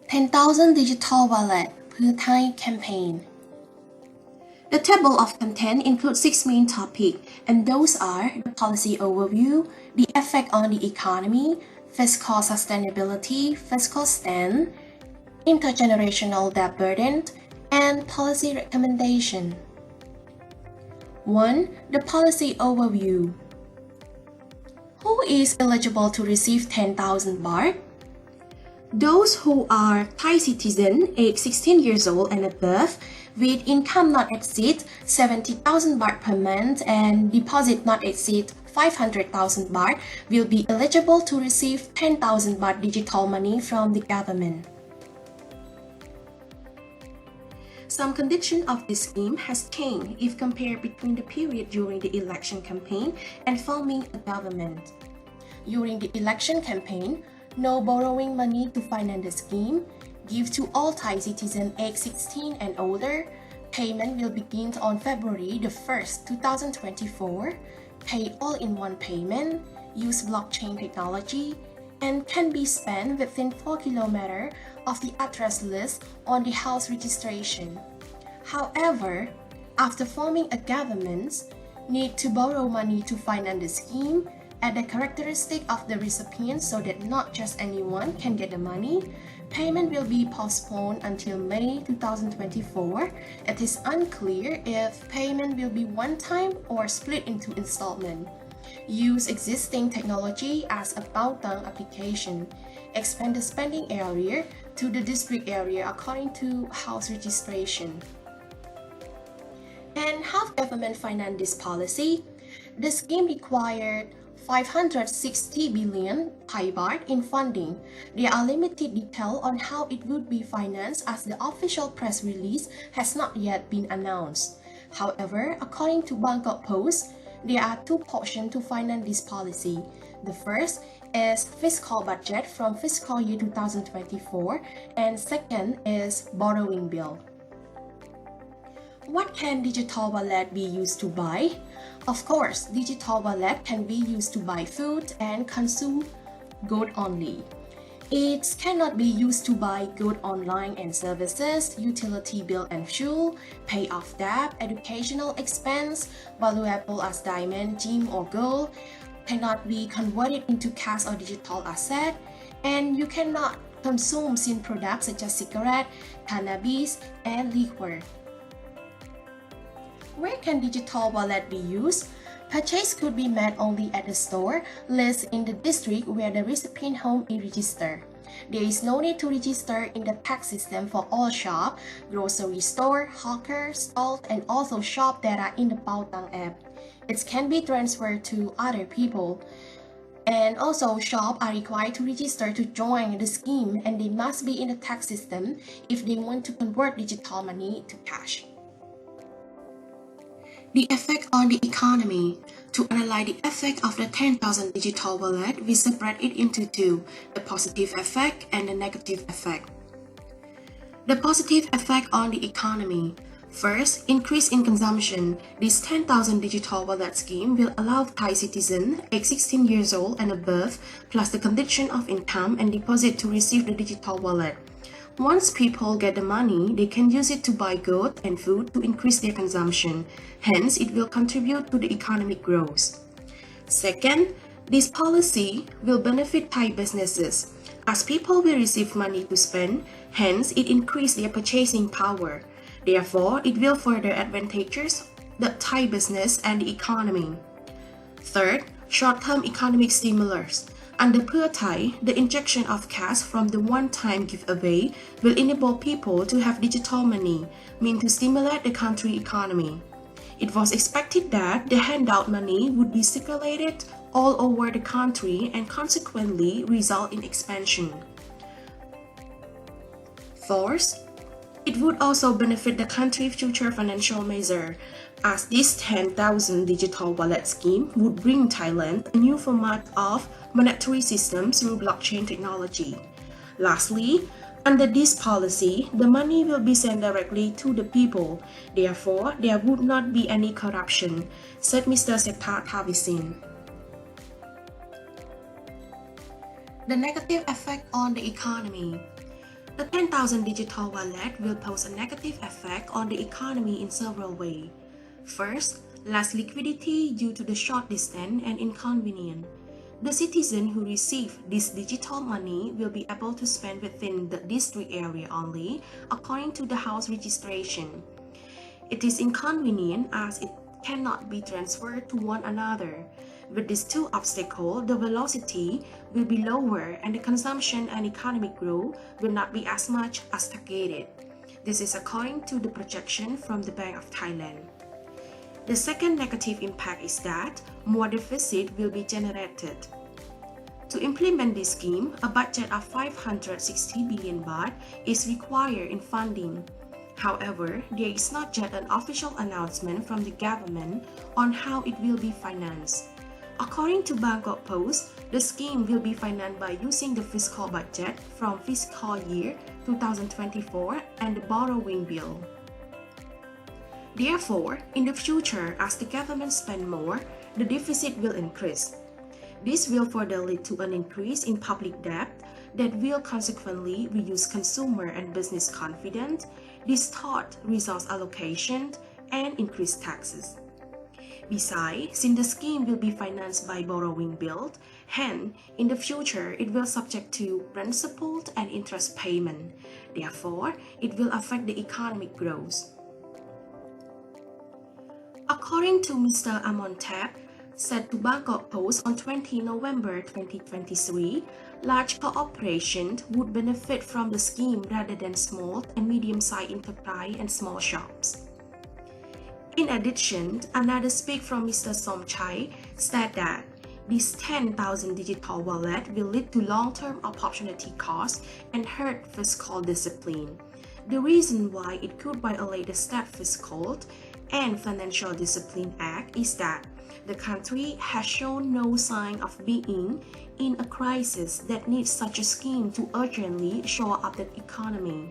10,000 Digital Wallet เพื่อไทย campaign. The table of content includes 6 main topics, and those are the policy overview, the effect on the economy, fiscal sustainability, fiscal stand, intergenerational debt burden, and policy recommendation. 1. The policy overview. Who is eligible to receive 10,000 baht? Those who are Thai citizens aged 16 years old and above, with income not exceed 70,000 baht per month and deposit not exceed 500,000 baht will be eligible to receive 10,000 baht digital money from the government. Some condition of this scheme has changed if compared between the period during the election campaign and forming a government. During the election campaign, no borrowing money to finance the scheme, give to all Thai citizens aged 16 and older, payment will begin on February the 1st, 2024, pay all in one payment, use blockchain technology, and can be spent within 4 kilometers of the address list on the house registration. However, after forming a government, need to borrow money to finance the scheme, add the characteristic of the recipient so that not just anyone can get the money. Payment will be postponed until May 2024. It is unclear if payment will be one time or split into installment. Use existing technology as a Baht application. Expand the spending area to the district area according to house registration. And how government finance this policy? The scheme required 560 billion Thai baht in funding. There are limited details on how it would be financed as the official press release has not yet been announced. However, according to Bangkok Post, there are two portions to finance this policy. The first is fiscal budget from fiscal year 2024 and second is borrowing bill. What can digital wallet be used to buy? Of course, digital wallet can be used to buy food and consume goods only. It cannot be used to buy goods online and services, utility bill and fuel, pay off debt, educational expense, valuable as diamond, gem or gold, cannot be converted into cash or digital asset, and you cannot consume sin products such as cigarette, cannabis, and liquor. Where can digital wallet be used? Purchase could be made only at the store listed in the district where the recipient home is registered. There is no need to register in the tax system for all shops, grocery store, hawker, stalls, and also shops that are in the Baht app. It can be transferred to other people. And also, shops are required to register to join the scheme and they must be in the tax system if they want to convert digital money to cash. The effect on the economy. To analyze the effect of the 10,000 digital wallet, we separate it into two, the positive effect and the negative effect. The positive effect on the economy. First, increase in consumption. This 10,000 digital wallet scheme will allow Thai citizens aged 16 years old and above, plus the condition of income and deposit to receive the digital wallet. Once people get the money, they can use it to buy goods and food to increase their consumption. Hence, it will contribute to the economic growth. Second, this policy will benefit Thai businesses, as people will receive money to spend, hence it increases their purchasing power. Therefore, it will further advantages the Thai business and the economy. Third, short-term economic stimulus. Under Pheu Thai, the injection of cash from the one-time giveaway will enable people to have digital money, meant to stimulate the country economy. It was expected that the handout money would be circulated all over the country and consequently result in expansion. Fourth, it would also benefit the country's future financial measure, as this 10,000 digital wallet scheme would bring Thailand a new format of monetary system through blockchain technology. Lastly, under this policy, the money will be sent directly to the people. Therefore, there would not be any corruption, said Mr. Setha Thavisin. The negative effect on the economy. The 10,000 digital wallet will pose a negative effect on the economy in several ways. First, less liquidity due to the short distance and inconvenience. The citizen who receive this digital money will be able to spend within the district area only, according to the house registration. It is inconvenient as it cannot be transferred to one another. With these two obstacles, the velocity will be lower and the consumption and economic growth will not be as much as targeted. This is according to the projection from the Bank of Thailand. The second negative impact is that more deficit will be generated. To implement this scheme, a budget of 560 billion baht is required in funding. However, there is not yet an official announcement from the government on how it will be financed. According to Bangkok Post, the scheme will be financed by using the fiscal budget from fiscal year 2024 and the borrowing bill. Therefore, in the future, as the government spends more, the deficit will increase. This will further lead to an increase in public debt that will consequently reduce consumer and business confidence, distort resource allocation, and increase taxes. Besides, since the scheme will be financed by borrowing bill, hence, in the future, it will subject to principal and interest payment. Therefore, it will affect the economic growth. According to Mr. Amontep, said to Bangkok Post on 20 November 2023, large corporations would benefit from the scheme rather than small and medium-sized enterprise and small shops. In addition, another speak from Mr. Somchai said that this 10,000 digital wallet will lead to long-term opportunity costs and hurt fiscal discipline. The reason why it could violate the State Fiscal and Financial Discipline Act is that the country has shown no sign of being in a crisis that needs such a scheme to urgently shore up the economy.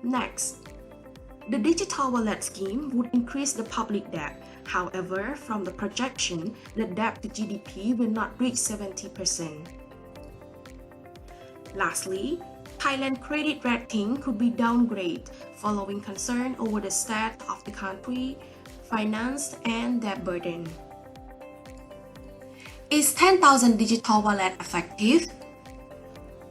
Next, the digital wallet scheme would increase the public debt. However, from the projection, the debt to GDP will not reach 70%. Lastly, Thailand credit rating could be downgraded following concern over the state of the country, finance, and debt burden. Is 10,000 digital wallet effective?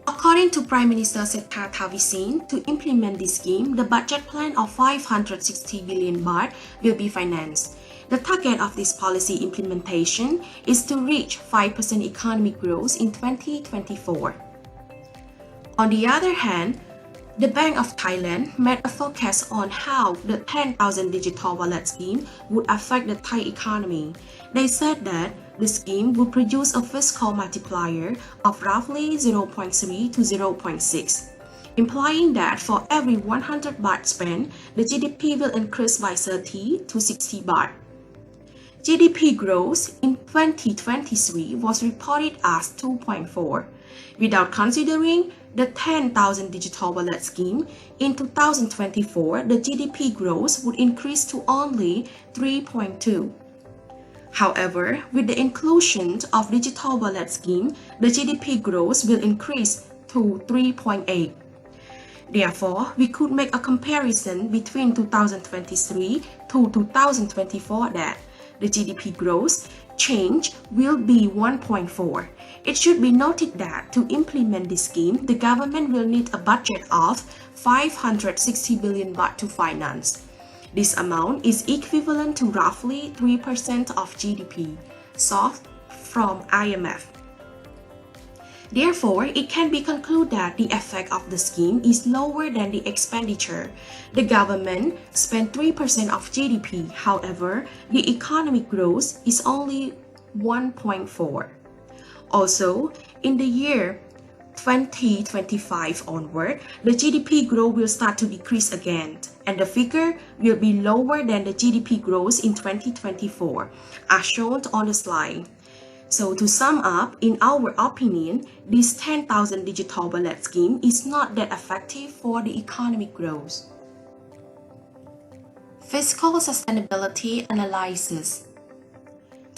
According to Prime Minister Sethar Thavisin, to implement this scheme, the budget plan of 560 billion baht will be financed. The target of this policy implementation is to reach 5% economic growth in 2024. On the other hand, the Bank of Thailand made a forecast on how the 10,000 digital wallet scheme would affect the Thai economy. They said that the scheme would produce a fiscal multiplier of roughly 0.3 to 0.6, implying that for every 100 baht spent, the GDP will increase by 30 to 60 baht. GDP growth in 2023 was reported as 2.4. Without considering the 10,000 digital wallet scheme, in 2024, the GDP growth would increase to only 3.2. However, with the inclusion of digital wallet scheme, the GDP growth will increase to 3.8. Therefore, we could make a comparison between 2023 to 2024 that the GDP growth change will be 1.4. It should be noted that to implement this scheme, the government will need a budget of 560 billion baht to finance. This amount is equivalent to roughly 3% of GDP, sourced from IMF. Therefore, it can be concluded that the effect of the scheme is lower than the expenditure. The government spent 3% of GDP, however, the economic growth is only 1.4. Also, in the year 2025 onward, the GDP growth will start to decrease again, and the figure will be lower than the GDP growth in 2024, as shown on the slide. So to sum up, in our opinion, this 10,000 digital wallet scheme is not that effective for the economic growth. Fiscal sustainability analysis.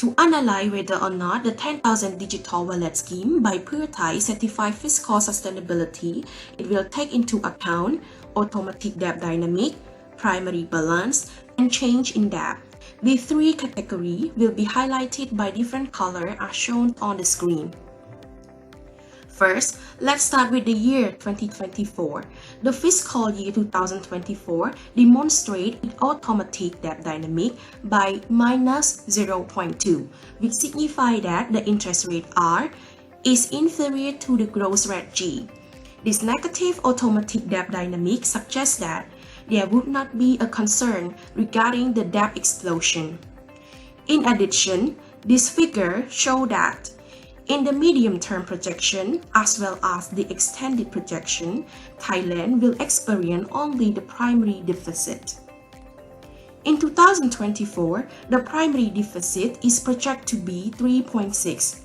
To analyze whether or not the 10,000 digital wallet scheme by Thai certified fiscal sustainability, it will take into account automatic debt dynamic, primary balance, and change in debt. The three categories will be highlighted by different colors as shown on the screen. First, let's start with the year 2024. The fiscal year 2024 demonstrates its automatic debt dynamic by minus 0.2, which signifies that the interest rate R is inferior to the growth rate G. This negative automatic debt dynamic suggests that there would not be a concern regarding the debt explosion. In addition, this figure shows that in the medium-term projection, as well as the extended projection, Thailand will experience only the primary deficit. In 2024, the primary deficit is projected to be 3.6,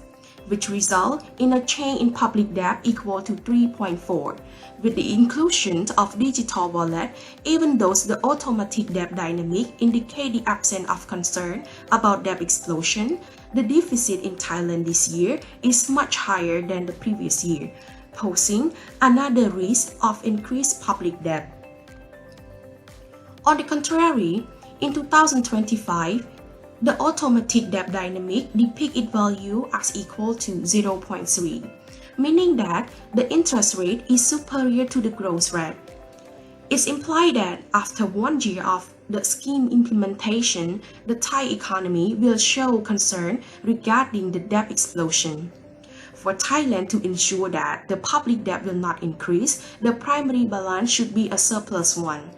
which results in a change in public debt equal to 3.4. With the inclusion of digital wallet, even though the automatic debt dynamic indicate the absence of concern about debt explosion, the deficit in Thailand this year is much higher than the previous year, posing another risk of increased public debt. On the contrary, in 2025, the automatic debt dynamic depicts its value as equal to 0.3, meaning that the interest rate is superior to the growth rate. It's implied that after 1 year of the scheme implementation, the Thai economy will show concern regarding the debt explosion. For Thailand to ensure that the public debt will not increase, the primary balance should be a surplus one.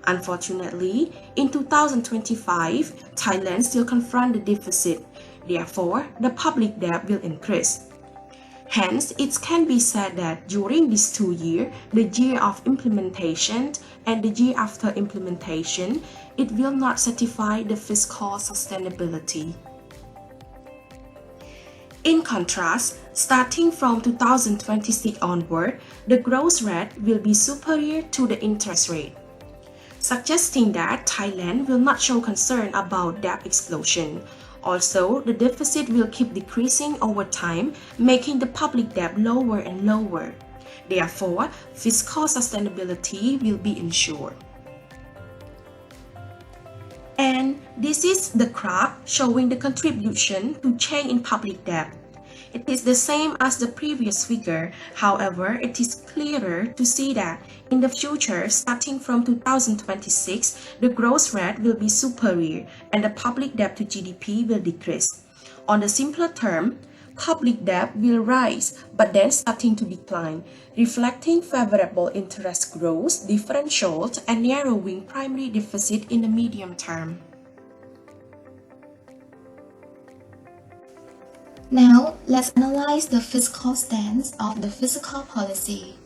Unfortunately, in 2025, Thailand still confronts the deficit. Therefore, the public debt will increase. Hence, it can be said that during these 2 years, the year of implementation and the year after implementation, it will not satisfy the fiscal sustainability. In contrast, starting from 2026 onward, the growth rate will be superior to the interest rate, suggesting that Thailand will not show concern about debt explosion. Also, the deficit will keep decreasing over time, making the public debt lower and lower. Therefore, fiscal sustainability will be ensured. And this is the graph showing the contribution to change in public debt. It is the same as the previous figure. However, it is clearer to see that in the future, starting from 2026, the growth rate will be superior and the public debt to GDP will decrease. On the simpler term, public debt will rise but then starting to decline, reflecting favorable interest growth, differentials, and narrowing primary deficit in the medium term. Now, let's analyze the fiscal stance of the fiscal policy.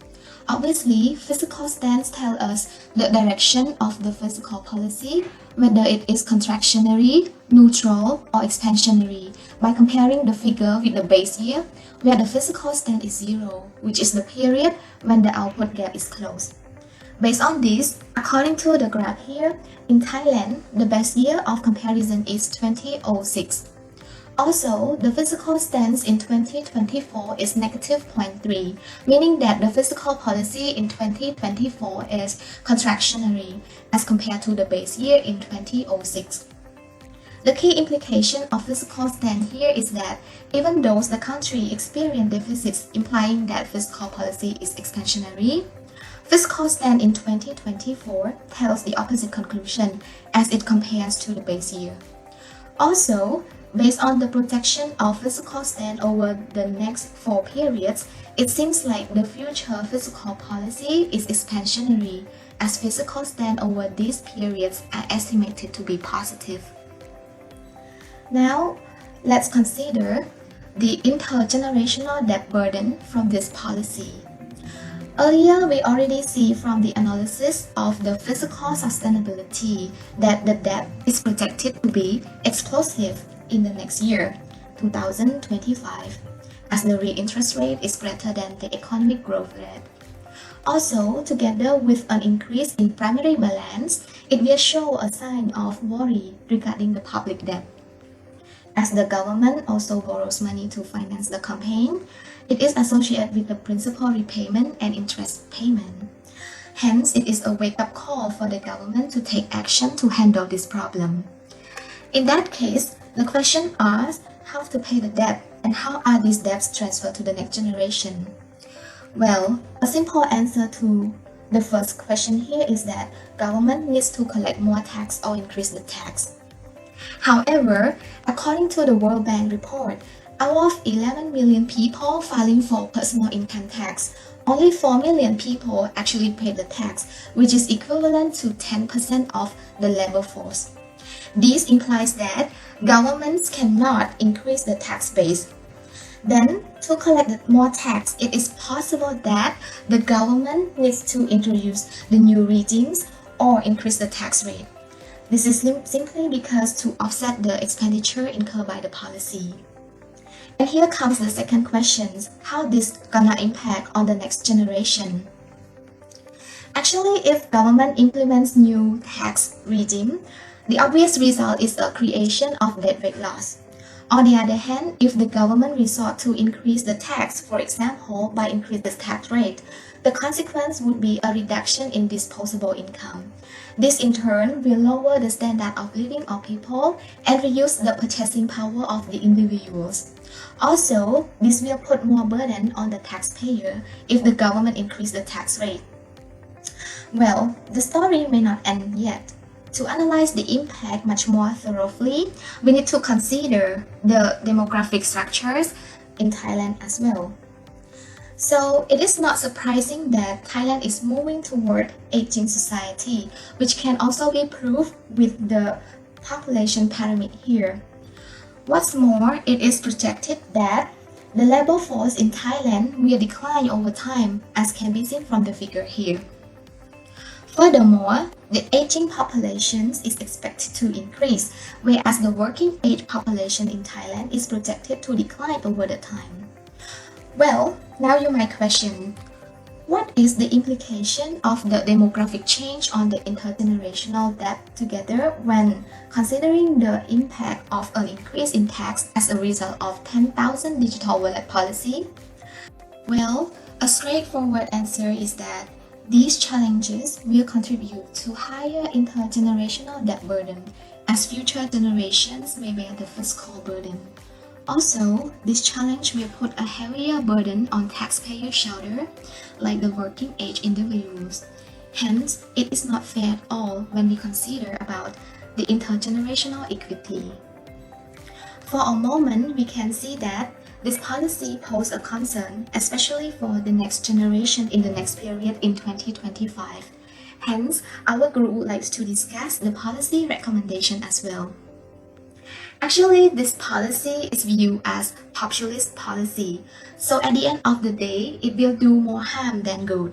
Obviously, fiscal stance tells us the direction of the fiscal policy, whether it is contractionary, neutral, or expansionary, by comparing the figure with the base year, where the fiscal stance is 0, which is the period when the output gap is closed. Based on this, according to the graph here, in Thailand, the base year of comparison is 2006. Also, the fiscal stance in 2024 is negative 0.3, meaning that the fiscal policy in 2024 is contractionary as compared to the base year in 2006. The key implication of fiscal stance here is that even though the country experienced deficits implying that fiscal policy is expansionary, fiscal stance in 2024 tells the opposite conclusion as it compares to the base year. Also, based on the projection of fiscal stance over the next 4 periods, it seems like the future fiscal policy is expansionary, as fiscal stance over these periods are estimated to be positive. Now, let's consider the intergenerational debt burden from this policy. Earlier, we already see from the analysis of the fiscal sustainability that the debt is projected to be explosive in the next year, 2025, as the real interest rate is greater than the economic growth rate. Also, together with an increase in primary balance, it will show a sign of worry regarding the public debt. As the government also borrows money to finance the campaign, it is associated with the principal repayment and interest payment. Hence, it is a wake-up call for the government to take action to handle this problem. In that case, the question asks how to pay the debt and how are these debts transferred to the next generation. Well, a simple answer to the first question here is that government needs to collect more tax or increase the tax. However, according to the World Bank report, out of 11 million people filing for personal income tax, only 4 million people actually pay the tax, which is equivalent to 10% of the labor force. This implies that governments cannot increase the tax base. Then, to collect more tax, it is possible that the government needs to introduce the new regimes or increase the tax rate. This is simply because to offset the expenditure incurred by the policy. And here comes the second question, how this gonna impact on the next generation? Actually, if government implements new tax regime, the obvious result is a creation of debt weight loss. On the other hand, if the government resort to increase the tax, for example, by increasing the tax rate, the consequence would be a reduction in disposable income. This in turn will lower the standard of living of people and reduce the purchasing power of the individuals. Also, this will put more burden on the taxpayer if the government increases the tax rate. Well, the story may not end yet. To analyze the impact much more thoroughly, we need to consider the demographic structures in Thailand as well. So it is not surprising that Thailand is moving toward aging society, which can also be proved with the population pyramid here. What's more, it is projected that the labor force in Thailand will decline over time, as can be seen from the figure here. Furthermore, the aging population is expected to increase, whereas the working age population in Thailand is projected to decline over the time. Well, now you might question, what is the implication of the demographic change on the intergenerational debt together when considering the impact of an increase in tax as a result of 10,000 digital wallet policy? Well, a straightforward answer is that these challenges will contribute to higher intergenerational debt burden as future generations may bear the fiscal burden. Also, this challenge will put a heavier burden on taxpayers' shoulder, like the working age individuals. Hence, it is not fair at all when we consider about the intergenerational equity. For a moment, we can see that this policy poses a concern, especially for the next generation in the next period in 2025. Hence, our group would like to discuss the policy recommendation as well. Actually, this policy is viewed as populist policy, so at the end of the day, it will do more harm than good.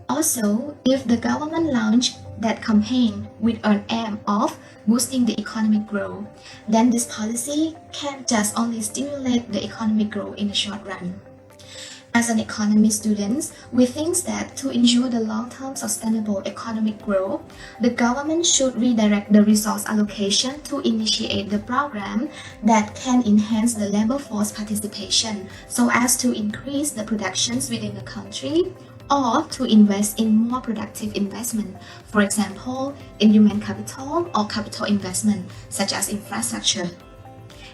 Also, if the government launch that campaign with an aim of boosting the economic growth, then this policy can just only stimulate the economic growth in the short run. As an economy student, we think that to ensure the long-term sustainable economic growth, the government should redirect the resource allocation to initiate the program that can enhance the labor force participation so as to increase the productions within the country or to invest in more productive investment, for example, in human capital or capital investment such as infrastructure.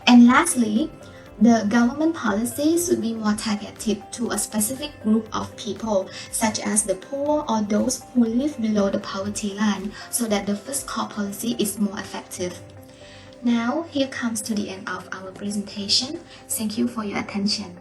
And lastly, the government policy should be more targeted to a specific group of people, such as the poor or those who live below the poverty line, so that the fiscal policy is more effective. Now, here comes to the end of our presentation. Thank you for your attention.